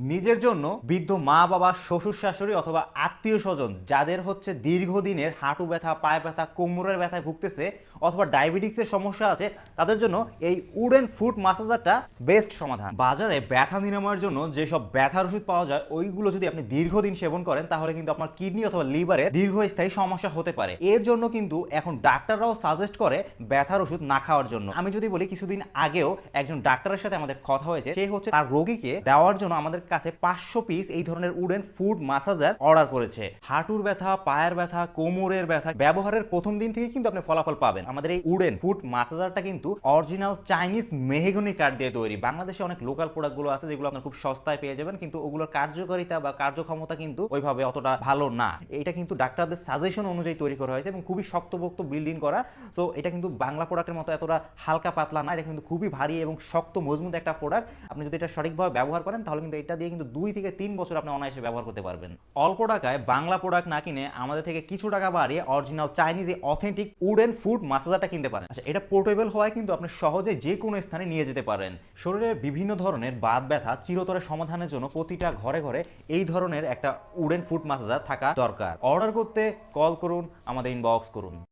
নিজের জন্য বৃদ্ধ মা বাবা শ্বশুর শাশুড়ি অথবা আত্মীয় স্বজন যাদের হচ্ছে দীর্ঘদিনের হাঁটু ব্যথা পায়ে ব্যথা কোমরের ব্যথায় ভুগতেছে অথবা ডায়াবেটিক্সের সমস্যা আছে তাদের জন্য এই উডেন ফুট মাসাজারটা বেস্ট সমাধান। বাজারে ব্যথা নিরাময়ের জন্য যেসব ব্যথার ওষুধ পাওয়া যায় ওইগুলো যদি আপনি দীর্ঘদিন সেবন করেন তাহলে কিন্তু আপনার কিডনি অথবা লিভারে দীর্ঘস্থায়ী সমস্যা হতে পারে। এর জন্য কিন্তু এখন ডাক্তাররাও সাজেস্ট করে ব্যথার ওষুধ না খাওয়ার জন্য। আমি যদি বলি কিছুদিন আগেও একজন ডাক্তারের সাথে আমাদের কথা হয়েছে, সে হচ্ছে তার রোগীকে দেওয়ার জন্য আমাদের কাছে 500 পিস এই ধরনের উডেন ফুড মাসাজার অর্ডার করেছে। হাঁটুর ব্যথা পায়ের ব্যথা কোমরের ব্যথা ব্যবহারের প্রথম দিন থেকে কিন্তু আপনি ফলাফল পাবেন। আমাদের এই উডেন ফুড মাসাজারটা কিন্তু অরিজিনাল চাইনিজ মেহগনি কাঠ দিয়ে তৈরি। বাংলাদেশে অনেক লোকাল প্রোডাক্টগুলো আছে যেগুলো আপনার খুব সস্তায় পেয়ে যাবেন, কিন্তু ওগুলোর কার্যকারিতা বা কার্যক্ষমতা কিন্তু ওইভাবে অতটা ভালো না। এটা কিন্তু ডাক্তারদের সাজেশন অনুযায়ী তৈরি করা হয়েছে এবং খুবই শক্তপোক্ত বিল্ডিং করা। সো এটা কিন্তু বাংলা প্রোডাক্টের মতো এতটা হালকা পাতলা না, এটা কিন্তু খুবই ভারী এবং শক্ত মজবুত একটা প্রোডাক্ট। আপনি যদি এটা সঠিকভাবে ব্যবহার করেন তাহলে কিন্তু এটা দিয়ে কিন্তু 2 থেকে 3 বছর আপনি অনায়াসে ব্যবহার করতে পারবেন। অল্প টাকায় বাংলা প্রোডাক্ট না কিনে আমাদের থেকে কিছু টাকা বাড়িয়ে original Chinese authentic wooden foot মাসাজারটা কিনতে পারেন। আচ্ছা, এটা পোর্টেবল হওয়ায় কিন্তু আপনি সহজে যে কোনো স্থানে নিয়ে যেতে পারেন। শরীরে বিভিন্ন ধরনের বাত ব্যথা চিরতরে সমাধানের জন্য প্রতিটা ঘরে ঘরে এই ধরনের একটা উডেন ফুড মাসাজার থাকা দরকার। অর্ডার করতে কল করুন, আমাদের ইনবক্স করুন।